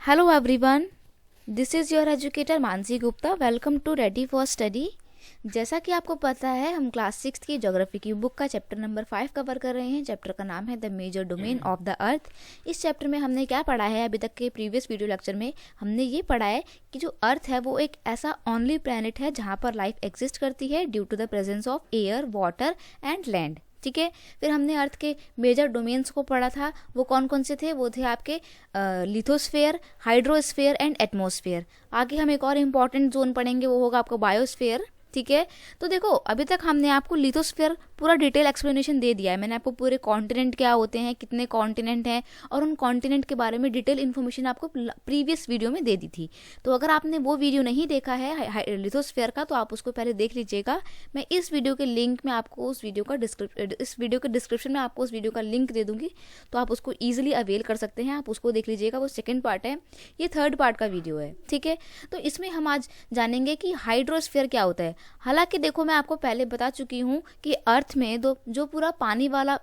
Hello everyone, this is your educator Mansi Gupta. Welcome to Ready for Study. जैसा कि आपको पता है हम क्लास 6 की ज्योग्राफी की बुक का चैप्टर नंबर 5 कवर कर रहे हैं. चैप्टर का नाम है the major domain of the earth. इस चैप्टर में हमने क्या पढ़ा है, अभी तक के प्रीवियस वीडियो लेक्चर में हमने ये पढ़ा है कि जो अर्थ है वो एक ऐसा ओनली प्लैनेट है जहाँ पर लाइफ एग्जिस्ट करती है due to the presence of air, water and land. ठीक है. फिर हमने अर्थ के मेजर डोमेन्स को पढ़ा था. वो कौन कौन से थे? वो थे आपके लिथोस्फेयर, हाइड्रोस्फेयर एंड एटमॉस्फेयर. आगे हम एक और इम्पॉर्टेंट जोन पढ़ेंगे, वो होगा आपका बायोस्फेयर. ठीक है. तो देखो अभी तक हमने आपको लिथोस्फेयर पूरा डिटेल एक्सप्लेनेशन दे दिया है. मैंने आपको पूरे कॉन्टिनेंट क्या होते हैं, कितने कॉन्टिनेंट हैं और उन कॉन्टिनेंट के बारे में डिटेल इन्फॉर्मेशन आपको प्रीवियस वीडियो में दे दी थी. तो अगर आपने वो वीडियो नहीं देखा है लिथोस्फेयर का तो आप उसको पहले देख लीजिएगा. मैं इस वीडियो के लिंक में आपको इस वीडियो के डिस्क्रिप्शन में आपको उस वीडियो का लिंक दे दूंगी, तो आप उसको ईजिली अवेल कर सकते हैं. आप उसको देख लीजिएगा. वो सेकेंड पार्ट है, ये थर्ड पार्ट का वीडियो है. ठीक है. तो इसमें हम आज जानेंगे कि हाइड्रोस्फीयर क्या होता है. हालांकि देखो मैं आपको पहले बता चुकी हूँ कि अर्थ में जो पूरा पानी वाला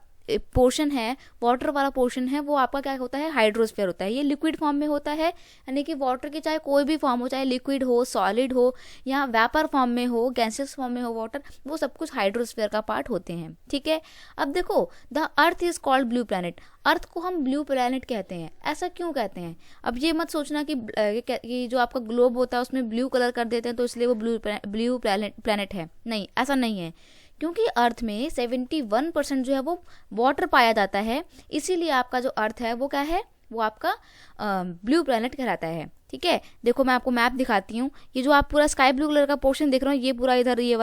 पोर्शन है, वाटर वाला पोर्शन है, वो आपका क्या होता है, हाइड्रोस्फीयर होता है. ये लिक्विड फॉर्म में होता है, यानी कि वाटर के चाहे कोई भी फॉर्म हो, चाहे लिक्विड हो, सॉलिड हो या वेपर फॉर्म में हो, गैसेस फॉर्म में हो वाटर, वो सब कुछ हाइड्रोस्फीयर का पार्ट होते हैं. ठीक है. अब देखो the earth is called blue planet. Earth को हम ब्लू प्लैनेट कहते हैं. ऐसा क्यों कहते हैं? अब ये मत सोचना कि जो आपका ग्लोब होता है उसमें ब्लू कलर कर देते हैं तो इसलिए वो ब्लू प्लैनेट है. नहीं, ऐसा नहीं है. क्योंकि अर्थ में 71% जो है वो वाटर पाया जाता है, इसीलिए आपका जो अर्थ है वो क्या है, वो आपका ब्लू प्लैनेट कहलाता है. ठीक है. देखो मैं आपको मैप दिखाती हूँ. ये जो आप पूरा स्काई ब्लू कलर का पोर्शन देख रहे हो, ये पूरा इधर, ये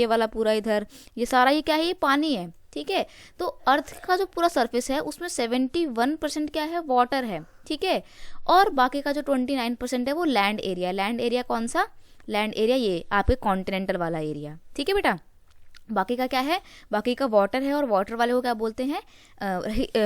वाला पूरा इधर, ये सारा ये क्या है, ये पानी है. ठीक है. तो अर्थ का जो पूरा सरफेस है उसमें 71% क्या है, वाटर है. ठीक है. और बाकी का जो 29% है वो लैंड एरिया. लैंड एरिया कौन सा? लैंड एरिया ये आपके कॉन्टिनेंटल वाला एरिया. ठीक है बेटा. बाकी का क्या है, बाकी का वाटर है, और वाटर वाले को क्या बोलते हैं,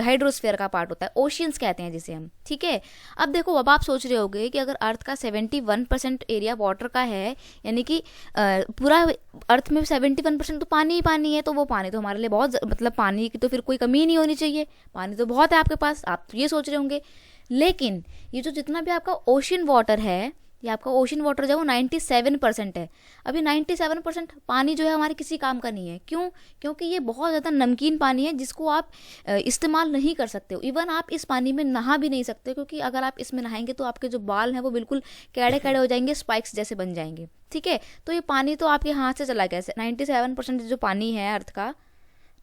हाइड्रोस्फीयर का पार्ट होता है, ओशियंस कहते हैं जिसे हम. ठीक है. अब देखो अब आप सोच रहे होंगे कि अगर अर्थ का 71% एरिया वाटर का है, यानी कि पूरा अर्थ में 71% तो पानी ही पानी है, तो वो पानी तो हमारे लिए बहुत, मतलब पानी की तो फिर कोई कमी नहीं होनी चाहिए, पानी तो बहुत है आपके पास. आप तो ये सोच रहे होंगे. लेकिन ये जो जितना भी आपका ओशियन वाटर है, ये आपका ओशन वाटर जो है वो 97% है. अभी 97% पानी जो है हमारे किसी काम का नहीं है. क्यों? क्योंकि ये बहुत ज़्यादा नमकीन पानी है जिसको आप इस्तेमाल नहीं कर सकते हो. इवन आप इस पानी में नहा भी नहीं सकते, क्योंकि अगर आप इसमें नहाएंगे तो आपके जो बाल हैं वो बिल्कुल कैड़े कैड़े हो जाएंगे, स्पाइक्स जैसे बन जाएंगे. ठीक है. तो ये पानी तो आपके हाथ से चला गया. 97% जो पानी है अर्थ का,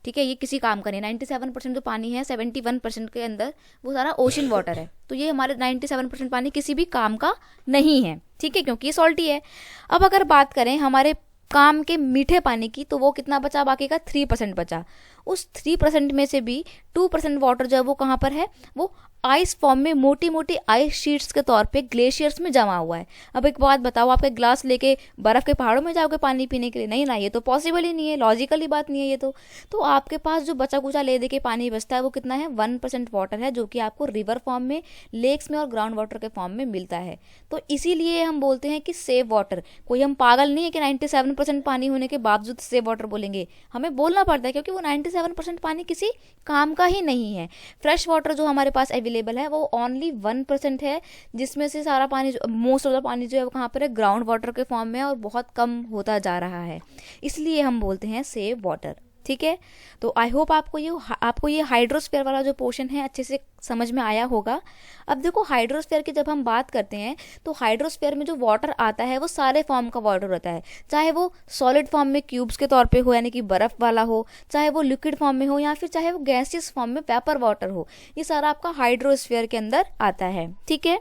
ठीक है, ये किसी काम का नहीं. 97% जो पानी है, 71% के अंदर वो सारा ओशन वाटर है. तो ये हमारे 97% पानी किसी भी काम का नहीं है. ठीक है, क्योंकि ये सॉल्टी है. अब अगर बात करें हमारे काम के मीठे पानी की, तो वो कितना बचा, बाकी का 3% बचा. उस 3% में से भी 2% वाटर जो है वो कहाँ पर है, वो आइस फॉर्म में मोटी मोटी आइस शीट्स के तौर पे ग्लेशियर्स में जमा हुआ है. अब एक बात बताओ, आप एक ग्लास लेके बर्फ के पहाड़ों में जाओगे पानी पीने के लिए? नहीं ना, ये तो पॉसिबल ही नहीं है, लॉजिकली बात नहीं है ये तो आपके पास जो बचा कुचा ले दे के पानी बचता है वो कितना है, 1% वाटर है, जो कि आपको रिवर फॉर्म में, लेक्स में और ग्राउंड वाटर के फॉर्म में मिलता है. तो इसीलिए हम बोलते हैं कि सेव वाटर. कोई हम पागल नहीं है कि 97% पानी होने के बावजूद सेव वाटर बोलेंगे. हमें बोलना पड़ता है क्योंकि वो 97% पानी किसी काम का ही नहीं है. फ्रेश वाटर जो हमारे पास अवेलेबल है वो ओनली 1% है, जिसमें से सारा पानी, मोस्ट ऑफ द पानी जो है वो कहाँ पर है, ग्राउंड वाटर के फॉर्म में, और बहुत कम होता जा रहा है. इसलिए हम बोलते हैं सेव वाटर. ठीक है. तो आई होप आपको ये हाइड्रोस्फीयर वाला जो पोर्शन है अच्छे से समझ में आया होगा. अब देखो हाइड्रोस्फीयर की जब हम बात करते हैं तो हाइड्रोस्फीयर में जो वाटर आता है वो सारे फॉर्म का वाटर होता है, चाहे वो सॉलिड फॉर्म में क्यूब्स के तौर पे हो, यानी कि बर्फ वाला हो, चाहे वो लिक्विड फॉर्म में हो, या फिर चाहे वो गैसियस फॉर्म में वेपर वाटर हो. ये सारा आपका हाइड्रोस्फीयर के अंदर आता है. ठीक है.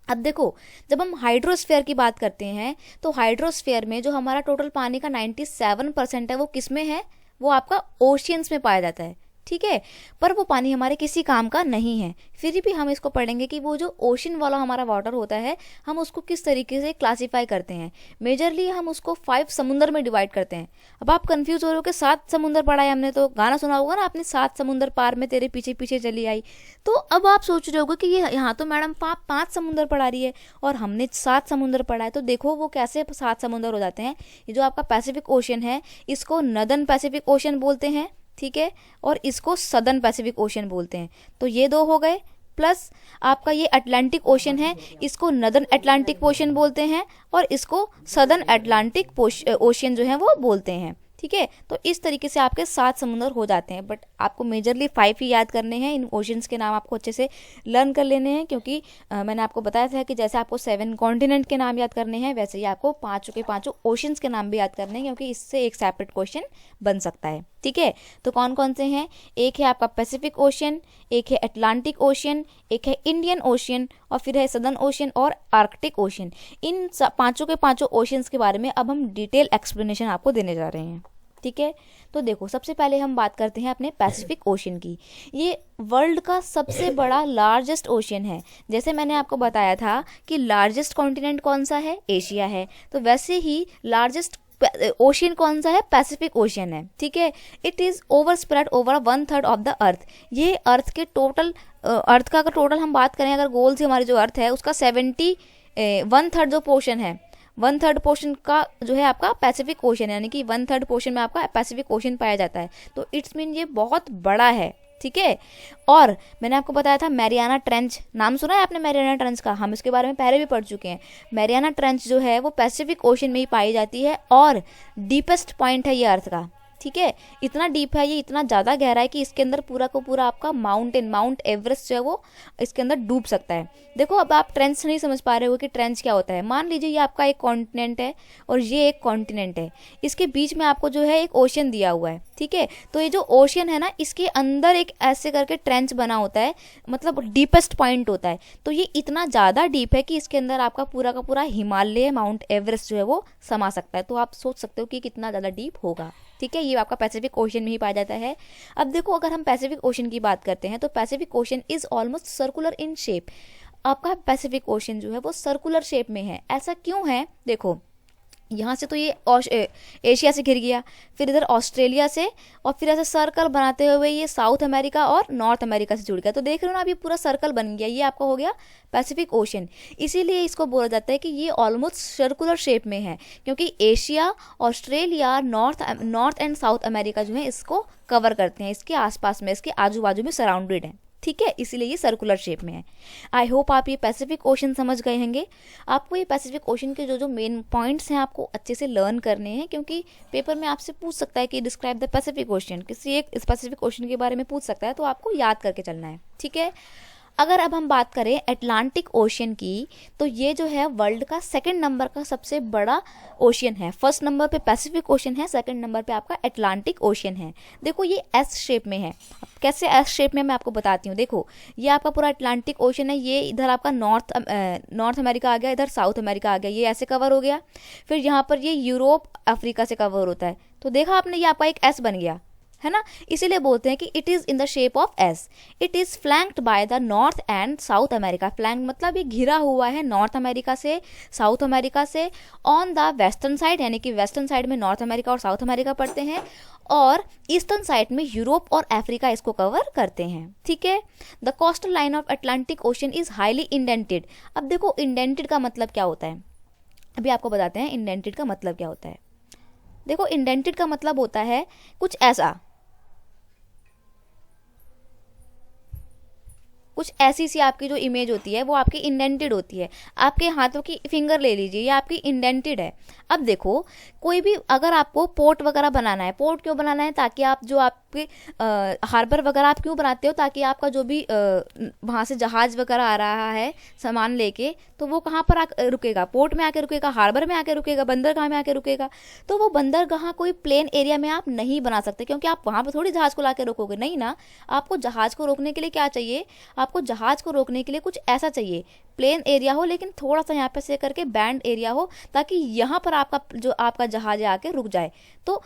अब देखो जब हम हाइड्रोस्फीयर की बात करते हैं तो हाइड्रोस्फीयर में जो हमारा टोटल पानी का 97% है वो किस में है, वो आपका ओशियंस में पाया जाता है. ठीक है. पर वो पानी हमारे किसी काम का नहीं है. फिर भी हम इसको पढ़ेंगे कि वो जो ओशन वाला हमारा वाटर होता है हम उसको किस तरीके से क्लासीफाई करते हैं. मेजरली हम उसको 5 समुंदर में डिवाइड करते हैं. अब आप कंफ्यूज हो रहे हो कि 7 समुंदर पढ़ा है हमने, तो गाना सुना होगा ना आपने, 7 समुंदर पार में तेरे पीछे पीछे चली आई. तो अब आप सोच रहे होगे कि ये यहाँ तो मैडम 5 समुंदर पढ़ा रही है और हमने 7 समुंदर पढ़ा है. तो देखो वो कैसे 7 समुंदर हो जाते हैं. ये जो आपका पैसिफिक ओशन है इसको नदर्न पैसिफिक ओशन बोलते हैं. ठीक है. और इसको सदर्न पैसिफिक ओशन बोलते हैं. तो ये 2 हो गए. प्लस आपका ये अटलांटिक ओशन है, इसको नदर्न अटलांटिक ओशन बोलते हैं और इसको सदर्न अटलांटिक ओशन जो है वो बोलते हैं। ठीक है, तो इस तरीके से आपके 7 समुद्र हो जाते हैं, बट आपको मेजरली 5 ही याद करने हैं। इन ओशंस के नाम आपको अच्छे से लर्न कर लेने हैं, क्योंकि मैंने आपको बताया था कि जैसे आपको 7 कॉन्टिनेंट के नाम याद करने हैं, वैसे ही आपको 5 के 5 ओशंस के नाम भी याद करने हैं, क्योंकि इससे एक सेपरेट क्वेश्चन बन सकता है। ठीक है, तो कौन कौन से हैं? एक है आपका पैसिफिक ओशन, एक है अटलांटिक ओशन, एक है इंडियन ओशन और फिर है सदर्न ओशन और आर्कटिक ओशन। इन 5 के 5 ओशंस के बारे में अब हम डिटेल एक्सप्लेनेशन आपको देने जा रहे हैं। ठीक है, तो देखो सबसे पहले हम बात करते हैं अपने पैसिफिक ओशन की। ये वर्ल्ड का सबसे बड़ा लार्जेस्ट ओशन है। जैसे मैंने आपको बताया था कि लार्जेस्ट कॉन्टिनेंट कौन सा है? एशिया है। तो वैसे ही लार्जेस्ट ओशन कौन सा है? पैसिफिक ओशन है। ठीक है, it is over spread over 1/3 of the अर्थ। ये अर्थ के टोटल, अर्थ का अगर टोटल हम बात करें, अगर गोल से हमारी जो अर्थ है उसका 1/3 जो पोर्शन है, 1/3 पोर्शन का जो है आपका पैसिफिक ओशन है, यानी कि 1/3 पोर्शन में आपका पैसिफिक ओशन पाया जाता है। तो इट्स मीन ये बहुत बड़ा है। ठीक है, और मैंने आपको बताया था मैरियाना ट्रेंच, नाम सुना है आपने मैरियाना ट्रेंच का? हम इसके बारे में पहले भी पढ़ चुके हैं। मैरियाना ट्रेंच जो है वो पैसिफिक ओशन में ही पाई जाती है और डीपेस्ट पॉइंट है ये अर्थ का। ठीक है, इतना डीप है ये, इतना ज़्यादा गहरा है कि इसके अंदर पूरा को पूरा आपका माउंट एवरेस्ट जो है वो इसके अंदर डूब सकता है। देखो, अब आप ट्रेंच नहीं समझ पा रहे हो कि ट्रेंच क्या होता है। मान लीजिए ये आपका एक कॉन्टिनेंट है और ये एक कॉन्टिनेंट है, इसके बीच में आपको जो है एक ओशन दिया हुआ है। ठीक है, तो ये जो ओशन है ना, इसके अंदर एक ऐसे करके ट्रेंच बना होता है, मतलब डीपेस्ट पॉइंट होता है। तो ये इतना ज़्यादा डीप है कि इसके अंदर आपका पूरा का पूरा हिमालय, माउंट एवरेस्ट जो है वो समा सकता है। तो आप सोच सकते हो कि कितना ज़्यादा डीप होगा। ठीक है, ये आपका पैसिफिक ओशन में ही पाया जाता है। अब देखो, अगर हम पैसिफिक ओशन की बात करते हैं तो Pacific ocean is almost circular in shape. आपका पैसिफिक ओशन जो है वो सर्कुलर शेप में है। ऐसा क्यों है? देखो, यहाँ से तो ये एशिया से घिर गया, फिर इधर ऑस्ट्रेलिया से, और फिर ऐसे सर्कल बनाते हुए ये साउथ अमेरिका और नॉर्थ अमेरिका से जुड़ गया। तो देख रहे हो ना, अभी पूरा सर्कल बन गया, ये आपका हो गया पैसिफिक ओशन। इसीलिए इसको बोला जाता है कि ये ऑलमोस्ट सर्कुलर शेप में है, क्योंकि Asia, Australia, north and south America जो है इसको कवर करते हैं, इसके आसपास में, इसके आजू बाजू में सराउंडेड है। ठीक है, इसीलिए ये सर्कुलर शेप में है। आई होप आप ये पैसिफिक ओशन समझ गए होंगे। आपको ये पैसिफिक ओशन के जो मेन पॉइंट्स हैं आपको अच्छे से लर्न करने हैं, क्योंकि पेपर में आपसे पूछ सकता है कि डिस्क्राइब द पैसिफिक ओशन, किसी एक पैसिफिक ओशन के बारे में पूछ सकता है, तो आपको याद करके चलना है। ठीक है, अगर अब हम बात करें अटलांटिक ओशन की, तो ये जो है वर्ल्ड का 2nd नंबर का सबसे बड़ा ओशन है। 1st नंबर पे पैसिफिक ओशन है, 2nd नंबर पे आपका अटलांटिक ओशन है। देखो, ये एस शेप में है। अब कैसे एस शेप में, मैं आपको बताती हूँ। देखो, ये आपका पूरा अटलांटिक ओशन है, ये इधर आपका नॉर्थ अमेरिका आ गया, इधर साउथ अमेरिका आ गया, ये ऐसे कवर हो गया। फिर यहाँ पर ये यूरोप अफ्रीका से कवर होता है। तो देखा आपने, ये आपका एक एस बन गया है ना, इसीलिए बोलते हैं कि it is in the shape of S. It is flanked by the north and south America. Flank मतलब ये घिरा हुआ है नॉर्थ अमेरिका से, साउथ अमेरिका से। ऑन द वेस्टर्न साइड, यानी कि वेस्टर्न साइड में नॉर्थ अमेरिका और साउथ अमेरिका पड़ते हैं, और ईस्टर्न साइड में यूरोप और अफ्रीका इसको कवर करते हैं। ठीक है, the coastal line of Atlantic ocean is highly indented. अब देखो, इंडेंटेड का मतलब क्या होता है, अभी आपको बताते हैं इंडेंटेड का मतलब क्या होता है। देखो, इंडेंटेड का मतलब होता है कुछ ऐसा, कुछ ऐसी सी आपकी जो इमेज होती है वो आपकी इंडेंटेड होती है। आपके हाथों की फिंगर ले लीजिए, ये आपकी इंडेंटेड है। अब देखो, कोई भी अगर आपको पोर्ट वगैरह बनाना है, पोर्ट क्यों बनाना है? ताकि आप जो आपके हार्बर वगैरह आप क्यों बनाते हो? ताकि आपका जो भी वहाँ से जहाज वगैरह आ रहा है सामान लेके, तो वो कहाँ पर रुकेगा? पोर्ट में आके रुकेगा, हार्बर में आके रुकेगा, बंदरगाह में आके रुकेगा। तो वो बंदरगाह कोई प्लेन एरिया में आप नहीं बना सकते, क्योंकि आप वहाँ पर थोड़ी जहाज को ला के रोकोगे, नहीं ना। आपको जहाज को रोकने के लिए क्या चाहिए? आपको जहाज को रोकने के लिए कुछ ऐसा चाहिए, प्लेन एरिया हो लेकिन थोड़ा सा यहाँ पे से करके बैंड एरिया हो, ताकि यहाँ पर आपका जहाज आके रुक जाए। तो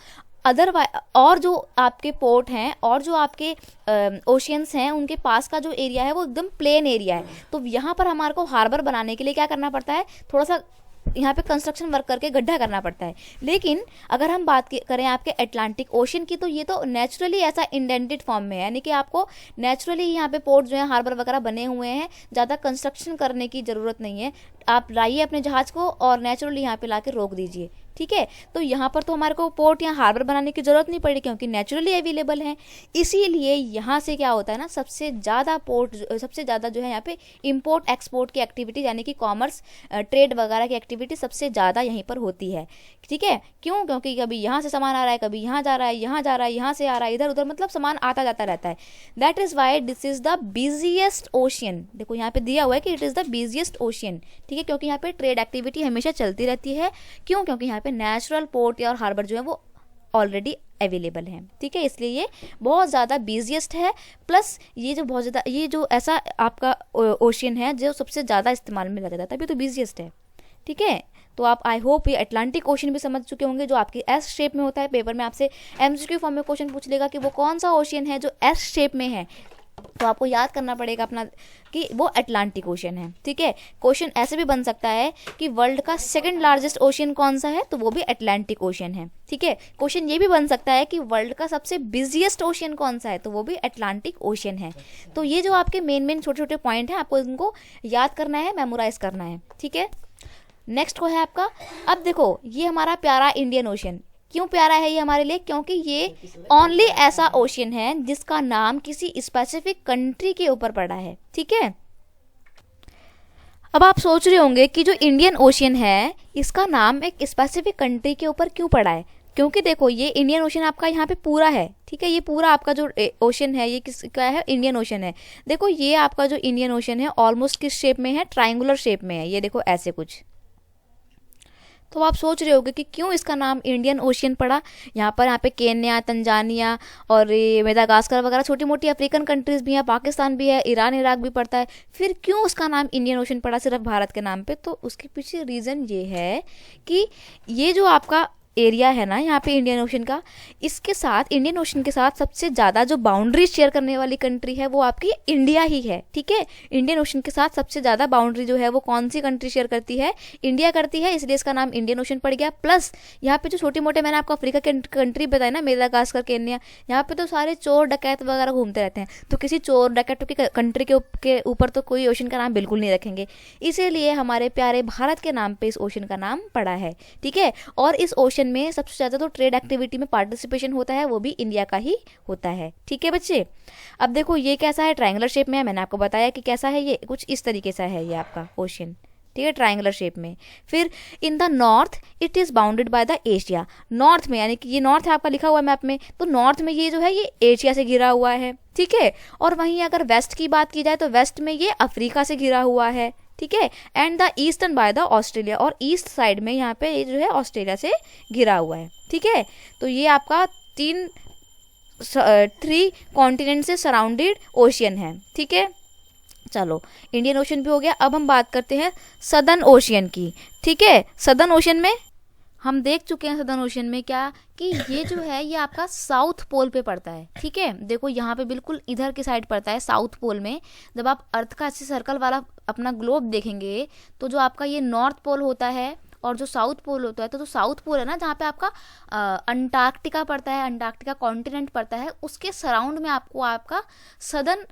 अदरवाइज, और जो आपके पोर्ट हैं और जो आपके ओशियंस हैं, उनके पास का जो एरिया है वो एकदम प्लेन एरिया है। तो यहाँ पर हमारे को हार्बर बनाने के लिए क्या करना पड़ता है? थोड़ा सा यहाँ पे कंस्ट्रक्शन वर्क करके गड्ढा करना पड़ता है। लेकिन अगर हम बात करें आपके अटलांटिक ओशन की, तो ये तो नेचुरली ऐसा इंडेंटेड फॉर्म में है, यानी कि आपको नेचुरली यहाँ पे पोर्ट जो है, हार्बर वगैरह बने हुए हैं, ज़्यादा कंस्ट्रक्शन करने की ज़रूरत नहीं है। आप लाइए अपने जहाज़ को और नेचुरली यहाँ पे ला के रोक दीजिए। ठीक है। तो यहाँ पर तो हमारे को पोर्ट या हार्बर बनाने की ज़रूरत नहीं पड़ी क्योंकि नेचुरली अवेलेबल हैं। इसीलिए यहाँ से क्या होता है ना, सबसे ज़्यादा सबसे ज़्यादा जो है यहाँ पे इंपोर्ट एक्सपोर्ट की एक्टिविटी यानी कि कॉमर्स ट्रेड वगैरह की एक्टिविटी सबसे ज़्यादा यहीं पर होती है। ठीक है, क्यों? क्योंकि कभी यहाँ से सामान आ रहा है, कभी यहाँ जा रहा है, यहाँ जा रहा है, यहाँ से आ रहा है, इधर उधर, मतलब सामान आता जाता रहता है। That is why this is the busiest ocean. देखो यहाँ पे दिया हुआ है कि it is the busiest ocean. ठीक है, क्योंकि यहाँ पे ट्रेड एक्टिविटी हमेशा चलती रहती है। क्यों? क्योंकि यहाँ पे नेचुरल पोर्ट और हार्बर जो है वो ऑलरेडी अवेलेबल हैं। ठीक है, इसलिए ये बहुत ज़्यादा बिजिएस्ट है। प्लस ये जो बहुत ज़्यादा, ये जो ऐसा आपका ओशियन है जो सबसे ज़्यादा इस्तेमाल में लगा जाता है, तभी तो बिजिएस्ट है। ठीक है, तो आप आई होप ये अटलांटिक ओशियन भी समझ चुके होंगे, जो आपकी एस शेप में होता है। पेपर में आपसे एमसीक्यू फॉर्म में क्वेश्चन पूछ लेगा कि वो कौन सा ओशियन है जो एस शेप में है, तो आपको याद करना पड़ेगा अपना कि वो अटलांटिक ओशियन है। ठीक है, क्वेश्चन ऐसे भी बन सकता है कि वर्ल्ड का सेकंड लार्जेस्ट ओशियन कौन सा है, तो वो भी अटलांटिक ओशियन है। ठीक है, क्वेश्चन ये भी बन सकता है कि वर्ल्ड का सबसे बिजिएस्ट ओशियन कौन सा है, तो वो भी अटलांटिक ओशियन है। तो ये जो आपके मेन छोटे छोटे पॉइंट हैं, आपको इनको याद करना है, मेमोराइज करना है। ठीक है, नेक्स्ट को है आपका, अब देखो ये हमारा प्यारा इंडियन ओशियन। क्यों प्यारा है ये हमारे लिए? क्योंकि ये ओनली ऐसा ओशियन है जिसका नाम किसी स्पेसिफिक कंट्री के ऊपर पड़ा है। ठीक है, अब आप सोच रहे होंगे कि जो इंडियन ओशियन है इसका नाम एक स्पेसिफिक कंट्री के ऊपर क्यों पड़ा है? क्योंकि देखो ये इंडियन ओशियन आपका यहाँ पे पूरा है। ठीक है, ये पूरा आपका जो ओशन है ये किस क्या है? इंडियन ओशन है। देखो ये आपका जो इंडियन ओशन है ऑलमोस्ट किस शेप में है? ट्राइंगुलर शेप में है। ये देखो ऐसे कुछ। तो आप सोच रहे होगे कि क्यों इसका नाम इंडियन ओशियन पड़ा। यहाँ पे केन्या, तंजानिया और मेडागास्कर वगैरह छोटी मोटी अफ्रीकन कंट्रीज भी हैं, पाकिस्तान भी है, ईरान इराक भी पड़ता है। फिर क्यों उसका नाम इंडियन ओशियन पड़ा सिर्फ भारत के नाम पे? तो उसके पीछे रीज़न ये है कि ये जो आपका एरिया है ना यहाँ पे इंडियन ओशन का, इसके साथ इंडियन ओशन के साथ सबसे ज़्यादा जो बाउंड्री शेयर करने वाली कंट्री है वो आपकी इंडिया ही है। ठीक है, इंडियन ओशन के साथ सबसे ज़्यादा बाउंड्री जो है वो कौन सी कंट्री शेयर करती है? इंडिया करती है, इसलिए इसका नाम इंडियन ओशन पड़ गया। प्लस यहाँ पे जो छोटे मोटे मैंने आपको अफ्रीका के कंट्री बताया ना, मेडागास्कर, केन्या, यहाँ पे तो सारे चोर डकैत वगैरह घूमते रहते हैं। तो किसी चोर डकैतों की कंट्री के ऊपर तो कोई ओशन का नाम बिल्कुल नहीं रखेंगे, इसीलिए हमारे प्यारे भारत के नाम पे इस ओशन का नाम पड़ा है। ठीक है, और इस ओशन में सबसे ज़्यादा तो ट्रेड एक्टिविटी में पार्टिसिपेशन होता है वो भी इंडिया का ही होता है। ठीक है बच्चे, अब देखो ये कैसा है? ट्रायंगुलर शेप में है। मैंने आपको बताया कि कैसा है, ये कुछ इस तरीके से है ये आपका ओशन। ठीक है, ट्रायंगुलर शेप में। फिर in the north it is bounded by the Asia. North में, यानी कि ये नॉर्थ है आपका लिखा हुआ है मैप में, तो नॉर्थ में ये जो है ये एशिया से घिरा हुआ है। ठीक है, और वहीं अगर वेस्ट की बात की जाए तो वेस्ट में ये अफ्रीका से घिरा हुआ है। ठीक है, and the eastern by the Australia, और ईस्ट साइड में यहाँ पे ये जो है ऑस्ट्रेलिया से घिरा हुआ है। ठीक है, तो ये आपका 3 कॉन्टिनेंट से सराउंडेड ओशियन है। ठीक है, चलो इंडियन ओशन भी हो गया। अब हम बात करते हैं सदर्न ओशियन की। ठीक है, सदर्न ओशन में हम देख चुके हैं सदर्न ओशन में क्या कि ये जो है ये आपका साउथ पोल पे पड़ता है। ठीक है, देखो यहाँ पे बिल्कुल इधर की साइड पड़ता है साउथ पोल में। जब आप अर्थ का ऐसे सर्कल वाला अपना ग्लोब देखेंगे तो जो आपका ये नॉर्थ पोल होता है और जो साउथ पोल होता है, तो जो साउथ पोल है ना जहाँ पे आपका अंटार्कटिका पड़ता है, अंटार्कटिका कॉन्टिनेंट पड़ता है, उसके सराउंड में आपको आपका सदर्न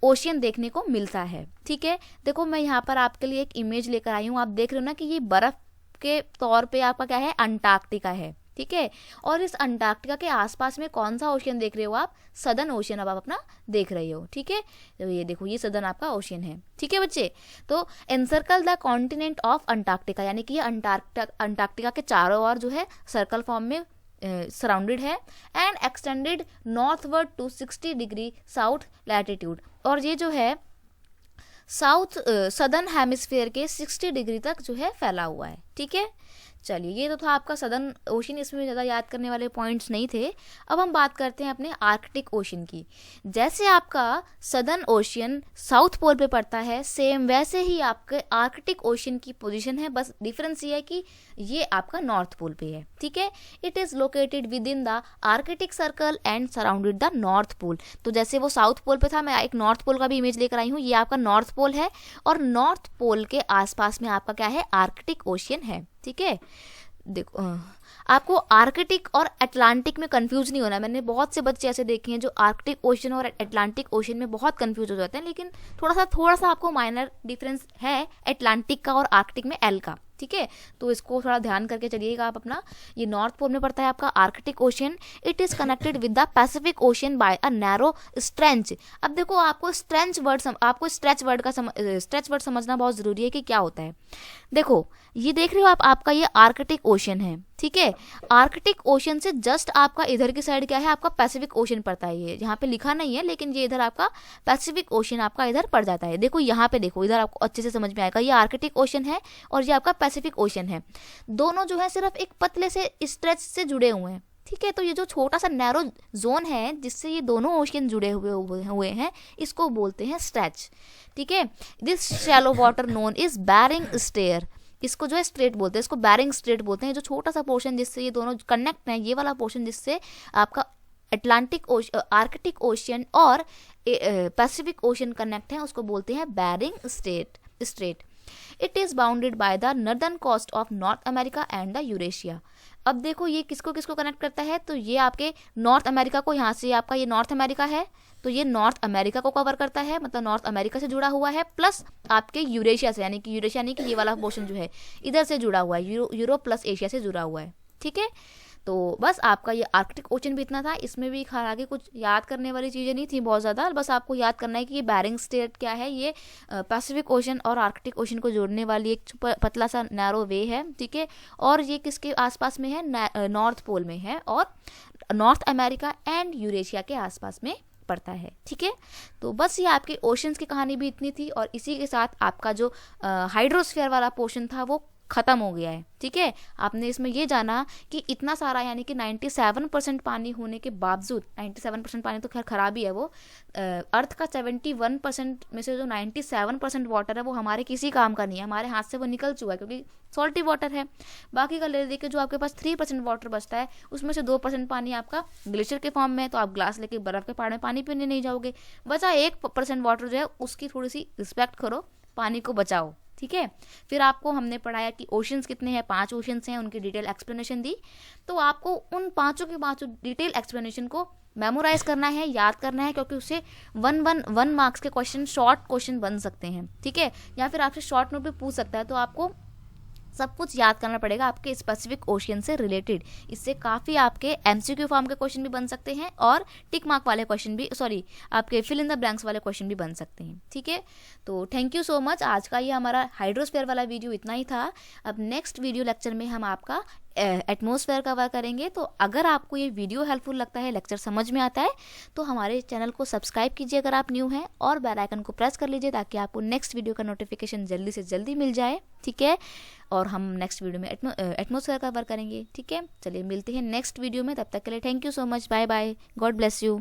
ओशियन देखने को मिलता है। ठीक है, देखो मैं यहाँ पर आपके लिए एक इमेज लेकर आई हूँ। आप देख रहे हो ना कि ये बर्फ के तौर पे आपका क्या है? अंटार्कटिका है। ठीक है, और इस अंटार्कटिका के आसपास में कौन सा ओशियन देख रहे हो आप? सदर्न ओशियन अब आप अपना देख रहे हो। ठीक है, तो ये देखो ये सदर्न आपका ओशियन है। ठीक है बच्चे, तो encircle the continent of Antarctica, यानी कि ये अंटार्कटिका के चारों ओर जो है सर्कल फॉर्म में सराउंडेड है, and extended northward to 60 degree south latitude, और ये जो है साउथ सदर्न हेमिस्फीयर के 60 डिग्री तक जो है फैला हुआ है। ठीक है, चलिए ये तो था आपका सदर्न ओशन, इसमें ज़्यादा याद करने वाले पॉइंट्स नहीं थे। अब हम बात करते हैं अपने आर्कटिक ओशन की। जैसे आपका सदर्न ओशियन साउथ पोल पे पड़ता है, सेम वैसे ही आपके आर्कटिक ओशन की पोजीशन है, बस डिफरेंस ये है कि ये आपका नॉर्थ पोल पे है। ठीक है, it is located within the Arctic circle and surrounded the north pole. तो जैसे वो साउथ पोल पे था, मैं एक नॉर्थ पोल का भी इमेज लेकर आई हूँ। ये आपका नॉर्थ पोल है और नॉर्थ पोल के आसपास में आपका क्या है? आर्कटिक ओशियन है। ठीक है, देखो आपको आर्कटिक और अटलांटिक में कंफ्यूज नहीं होना। मैंने बहुत से बच्चे ऐसे देखे हैं जो आर्कटिक ओशन और अटलांटिक ओशन में बहुत कंफ्यूज हो जाते हैं, लेकिन थोड़ा सा आपको माइनर डिफरेंस है अटलांटिक का और आर्कटिक में एल का। ठीक है, तो इसको थोड़ा ध्यान करके चलिएगा आप अपना। ये नॉर्थ पोल में पड़ता है आपका Arctic Ocean. It is connected with the Pacific Ocean by a narrow stretch. अब देखो आपको स्ट्रेंच वर्ड समझना बहुत जरूरी है कि क्या होता है। देखो ये देख रहे हो आप, आपका ये आर्कटिक ओशियन है, ठीक है। आर्कटिक ओशियन से जस्ट आपका इधर की साइड क्या है, आपका पैसिफिक ओशियन पड़ता है। ये यहाँ पे लिखा नहीं है लेकिन ये इधर आपका पैसिफिक ओशियन आपका इधर पड़ जाता है। देखो यहाँ पे देखो, इधर आपको अच्छे से समझ में आएगा, ये आर्कटिक ओशियन है और ये आपका पैसिफिक ओशियन है। दोनों जो है सिर्फ एक पतले से स्ट्रेच से जुड़े हुए हैं, ठीक है। तो ये जो छोटा सा नैरो जोन है जिससे ये दोनों ओशियन जुड़े हुए हैं, इसको बोलते हैं स्ट्रेच, ठीक है। This shallow water known is Bering Strait. इसको जो है स्ट्रेट बोलते हैं, इसको बेरिंग स्ट्रेट बोलते हैं। जो छोटा सा पोर्शन जिससे ये दोनों कनेक्ट है, ये वाला पोर्शन जिससे आपका आर्कटिक ओशियन और पैसिफिक ओशियन कनेक्ट है, उसको बोलते हैं Bering Strait. It is bounded by the northern coast of North America and the Eurasia. अब देखो ये किसको किसको कनेक्ट करता है, तो ये आपके नॉर्थ अमेरिका को, यहाँ से आपका ये नॉर्थ अमेरिका है तो ये नॉर्थ अमेरिका को कवर करता है, मतलब नॉर्थ अमेरिका से जुड़ा हुआ है, प्लस आपके यूरेशिया से, यानी कि यूरेशिया यानी कि ये वाला पोर्शन जो है इधर से जुड़ा हुआ है, यूरोप प्लस एशिया से जुड़ा हुआ है, ठीक है। तो बस आपका ये आर्कटिक ओशन भी इतना था, इसमें भी आगे कुछ याद करने वाली चीज़ें नहीं थी बहुत ज़्यादा। बस आपको याद करना है कि ये बेरिंग स्ट्रेट क्या है, ये पैसिफिक ओशन और आर्कटिक ओशन को जोड़ने वाली एक पतला सा नैरो वे है, ठीक है। और ये किसके आसपास में है, नॉर्थ पोल में है और नॉर्थ अमेरिका एंड यूरेशिया के आसपास में पड़ता है, ठीक है। तो बस ये आपके ओशंस की कहानी भी इतनी थी और इसी के साथ आपका जो हाइड्रोस्फीयर वाला पोर्शन था वो खत्म हो गया है, ठीक है। आपने इसमें ये जाना कि इतना सारा यानी कि 97% पानी होने के बावजूद, 97% पानी तो खैर खराब ही है वो, अर्थ का 71% में से जो 97% वाटर है वो हमारे किसी काम का नहीं है, हमारे हाथ से वो निकल चुका है क्योंकि सॉल्टी वाटर है। बाकी का ले लेके जो आपके पास 3% वाटर बचता है उसमें से 2% पानी आपका ग्लेशियर के फॉर्म में है, तो आप ग्लास लेके बर्फ के पहाड़ में पानी पीने नहीं जाओगे। बचा 1% वाटर जो है उसकी थोड़ी सी रिस्पेक्ट करो, पानी को बचाओ, ठीक है। फिर आपको हमने पढ़ाया कि ओशंस कितने हैं, 5 ओशंस हैं, उनकी डिटेल एक्सप्लेनेशन दी। तो आपको उन पांचों के पांचों डिटेल एक्सप्लेनेशन को मेमोराइज करना है, याद करना है, क्योंकि उससे 1 मार्क्स के क्वेश्चन, शॉर्ट क्वेश्चन बन सकते हैं, ठीक है। या फिर आपसे शॉर्ट नोट भी पूछ सकता है, तो आपको सब कुछ याद करना पड़ेगा आपके स्पेसिफिक ओशियन से रिलेटेड। इससे काफ़ी आपके एमसीक्यू फॉर्म के क्वेश्चन भी बन सकते हैं और टिक मार्क वाले क्वेश्चन भी, आपके फिल इन द ब्लैंक्स वाले क्वेश्चन भी बन सकते हैं, ठीक है। तो थैंक यू सो मच। आज का ये हमारा हाइड्रोस्फीयर वाला वीडियो इतना ही था। अब नेक्स्ट वीडियो लेक्चर में हम आपका एटमॉस्फेयर कवर करेंगे। तो अगर आपको ये वीडियो हेल्पफुल लगता है, लेक्चर समझ में आता है, तो हमारे चैनल को सब्सक्राइब कीजिए अगर आप न्यू हैं, और बेल आइकन को प्रेस कर लीजिए ताकि आपको नेक्स्ट वीडियो का नोटिफिकेशन जल्दी से जल्दी मिल जाए, ठीक है। और हम नेक्स्ट वीडियो में एटमॉस्फेयर कवर करेंगे, ठीक है। चलिए मिलते हैं नेक्स्ट वीडियो में, तब तक के लिए thank you so much, bye bye, God bless you.